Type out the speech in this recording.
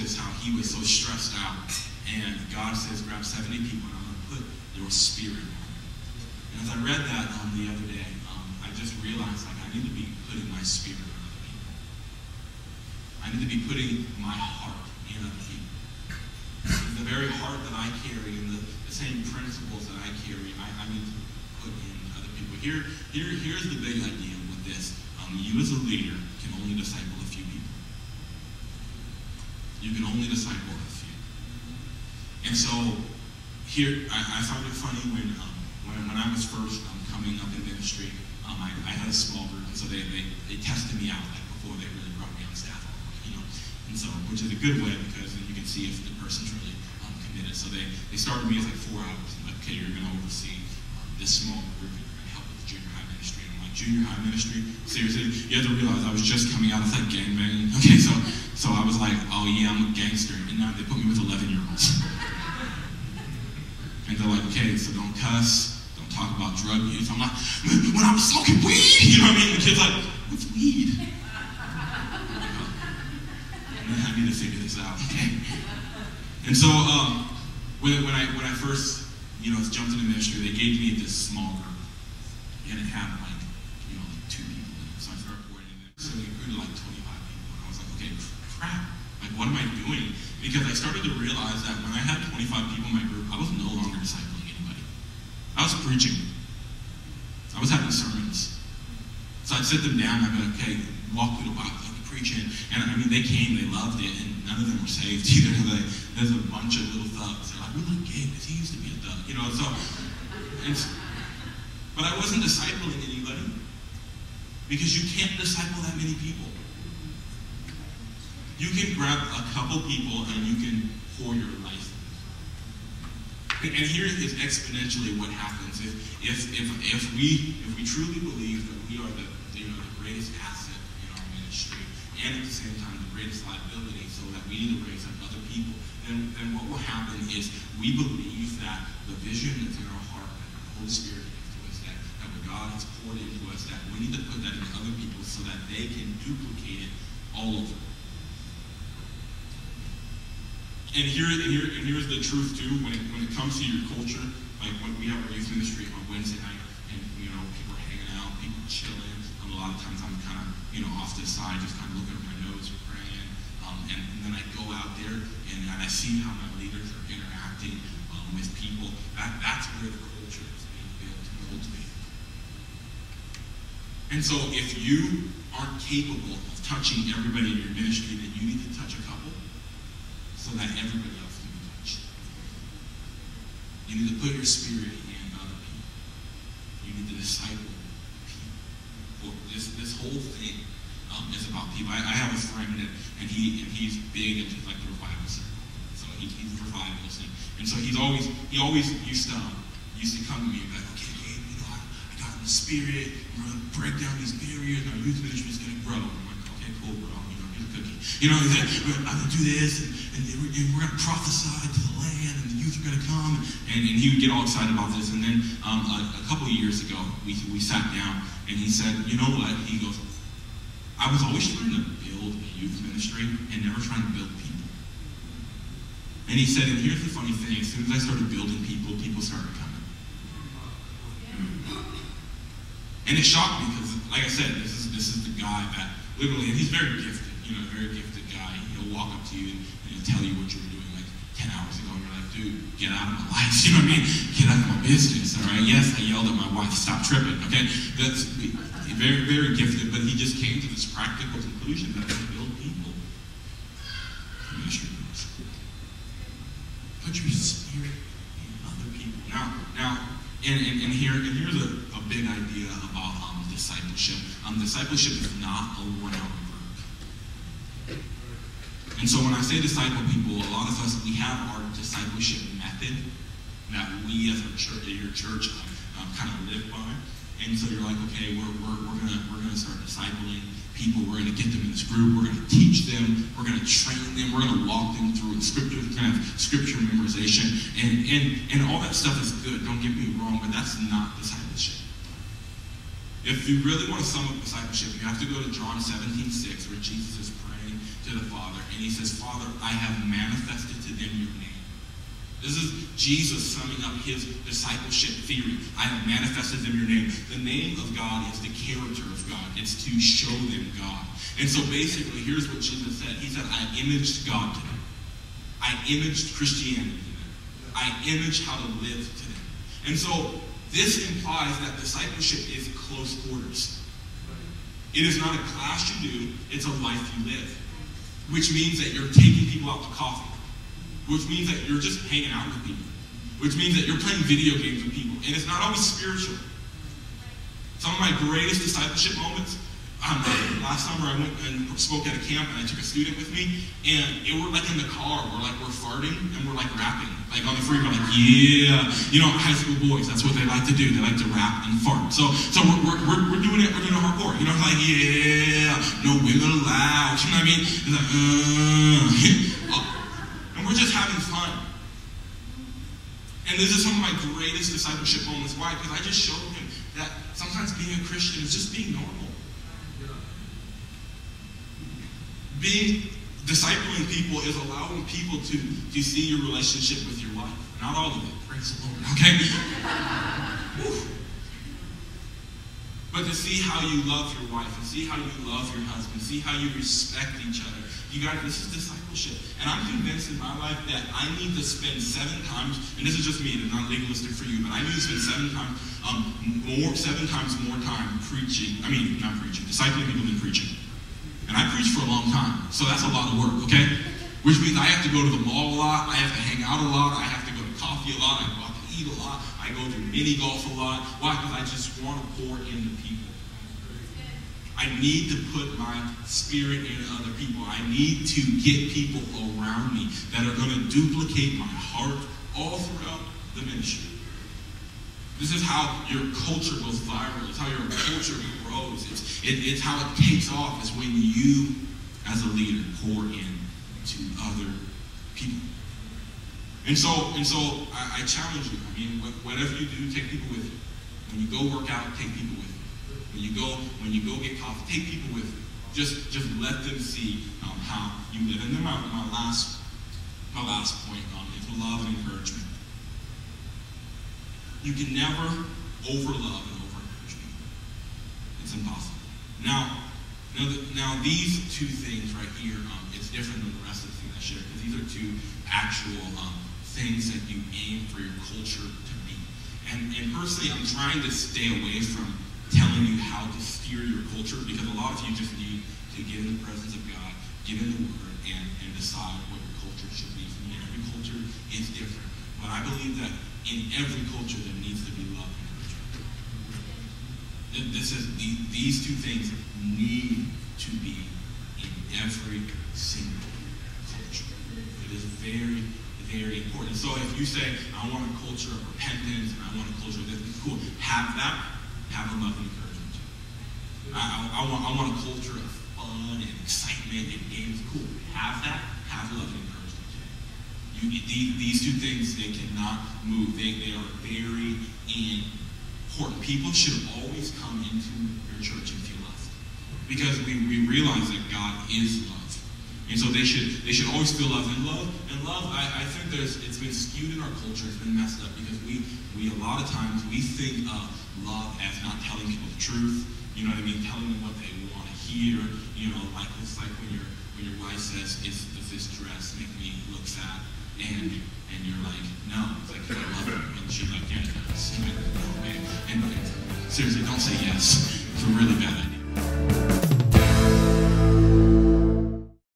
Moses, how he was so stressed out. And God says, grab 70 people and I'm going to put your spirit on them. And as I read that the other day, I just realized like I need to be putting my spirit on other people. I need to be putting my heart in other people. The very heart that I carry and the same principles that I carry, I need to put in other people. Here's the big idea with this. You as a leader can only disciple a few people. You can only disciple a few. And so here, I found it funny when I was first coming up in ministry, I had a small group, and so they tested me out like before they really brought me on staff, you know. And so, which is a good way because then you can see if the person's really committed. So they started me as like 4 hours. Like, okay, you're going to oversee this small group. You're going to help with the junior high ministry. And I'm like, junior high ministry? Seriously? You have to realize I was just coming out of like gangbanging. Okay, so I was like, oh yeah, I'm a gangster. And now they put me with 11-year-olds. And they're like, okay, so don't cuss, don't talk about drug use. I'm like, when I was smoking weed, you know what I mean? The kid's like, what's weed? I need to figure this out, okay? And so when I first, jumped into ministry, they gave me this small group. And it had like 2 people in it. So I started coordinating it. So it grew to like 25 people. And I was like, okay, crap. Like, what am I doing? Because I started to realize that when I had 25 people in my group, I was no longer discipling anybody. I was preaching. I was having sermons. So I'd sit them down and I'd be like, okay, walk through the Bible, like preaching. And I mean, they came, they loved it, and none of them were saved either. There's a bunch of little thugs. They're like, we like Gabe because he used to be a thug. But I wasn't discipling anybody because you can't disciple that many people. You can grab a couple people and you can pour your life. And here is exponentially what happens if we truly believe that we are the greatest asset in our ministry, and at the same time the greatest liability, so that we need to raise up other people. Then what will happen is we believe that the vision that's in our heart, that the Holy Spirit gives to us, that what God has poured into us, that we need to put that in other people so that they can duplicate it all over. And here's the truth too. When it comes to your culture, like when we have our youth ministry on Wednesday night, and people are hanging out, people are chilling. A lot of times I'm kind of off to the side, just kind of looking at my notes or praying. And then I go out there and I see how my leaders are interacting with people. That's where the culture is being built and cultivated. And so if you aren't capable of touching everybody in your ministry, then you need to touch a couple so that everybody else can be touched. You need to put your spirit in other people. You need to disciple people. Well, this whole thing is about people. I have a friend and he's big into like the revival circle. So he's a revivalist, and so he always used to come to me and be like, okay, Gabe, I got in the spirit. We're gonna break down these barriers. And our youth ministry is gonna grow. And I'm like, okay, cool, bro. Here's a cookie. He's like, I'm gonna do this, and we're gonna prophesy to the land, and the youth are gonna come. And he would get all excited about this. And then a couple of years ago, we sat down, and he said, you know what? He goes, I was always trying to build a youth ministry and never trying to build people. And he said, and here's the funny thing, as soon as I started building people, people started coming. And it shocked me because, like I said, this is the guy that literally, and he's very gifted, very gifted guy. He'll walk up to you and he'll tell you what you were doing like 10 hours ago, and you're like, dude, get out of my life, you know what I mean? Get out of my business, all right? Yes, I yelled at my wife, stop tripping, okay? That's very, very gifted, but he just came to this practical conclusion that to build people, ministry goes. Put your spirit in other people. Now, and here's a big idea about discipleship. Discipleship is not a one-hour group. And so when I say disciple people, a lot of us, we have our discipleship method that we as your church kind of live by. And so you're like, okay, we're gonna start discipling people. We're gonna get them in this group. We're gonna teach them. We're gonna train them. We're gonna walk them through the scripture. We're gonna have scripture memorization, and all that stuff is good. Don't get me wrong, but that's not discipleship. If you really want to sum up discipleship, you have to go to John 17:6, where Jesus is praying to the Father, and he says, Father, I have manifested to them your name. This is Jesus summing up his discipleship theory. I have manifested them your name. The name of God is the character of God. It's to show them God. And so basically, here's what Jesus said. He said, I imaged God to them. I imaged Christianity to them. I imaged how to live to them. And so this implies that discipleship is close quarters. It is not a class you do, it's a life you live. Which means that you're taking people out to coffee. Which means that you're just hanging out with people. Which means that you're playing video games with people. And it's not always spiritual. Some of my greatest discipleship moments, last summer I went and spoke at a camp, and I took a student with me, and we're like in the car, we're farting, and we're like rapping. Like on the freeway, like, yeah. You know, high school boys, that's what they like to do. They like to rap and fart. So we're doing it, we're doing it hardcore. You know, like, yeah, no women allowed. You know what I mean? It's like, and we're just having fun. And this is some of my greatest discipleship moments. Why? Because I just showed him that sometimes being a Christian is just being normal. Discipling people is allowing people to see your relationship with your wife. Not all of it. Praise the Lord. Okay? But to see how you love your wife, and see how you love your husband, see how you respect each other. This is discipleship. And I'm convinced in my life that I need to spend 7 times, and this is just me, it's not legalistic for you, but I need to spend 7 times more time discipling people than preaching. And I preach for a long time, so that's a lot of work, okay? Which means I have to go to the mall a lot, I have to hang out a lot, I have to go to coffee a lot, I go out to eat a lot, I go do mini golf a lot. Why? Because I just want to pour into people. I need to put my spirit into other people. I need to get people around me that are going to duplicate my heart all throughout the ministry. This is how your culture goes viral. It's how your culture grows. It's how it takes off. Is when you, as a leader, pour in to other people. And so I challenge you. I mean, whatever you do, take people with you. When you go work out, take people with you. When you go get coffee, take people with you. Just let them see how you live. And then my last point is love and encouragement. You can never over-love and over-encourage people. It's impossible. Now these 2 things right here, it's different than the rest of the things I shared, because these are 2 actual things that you aim for your culture to be. And personally, I'm trying to stay away from telling you how to steer your culture, because a lot of you just need to get in the presence of God, get in the Word, and decide what your culture should be. For me, every culture is different. But I believe that in every culture there needs to be love and encouragement. These 2 things need to be in every single culture. It is very, very important. So if you say, I want a culture of repentance, and I want a culture that's cool, have that. Have a love and encouragement too. I want a culture of fun and excitement and games. Cool. Have that. Have love and encouragement too. These 2 things, they cannot move. They are very important. People should always come into your church and feel loved, because we realize that God is love. And so they should always feel loved. And love, I think it's been skewed in our culture. It's been messed up, because we a lot of times we think of love as not telling people the truth. You know what I mean? Telling them what they want to hear. You know, like it's like when your wife says, does this dress make me look fat? And you're like, no. It's like, I love her. And she's like, yeah, it does. And seriously, don't say yes. It's a really bad idea.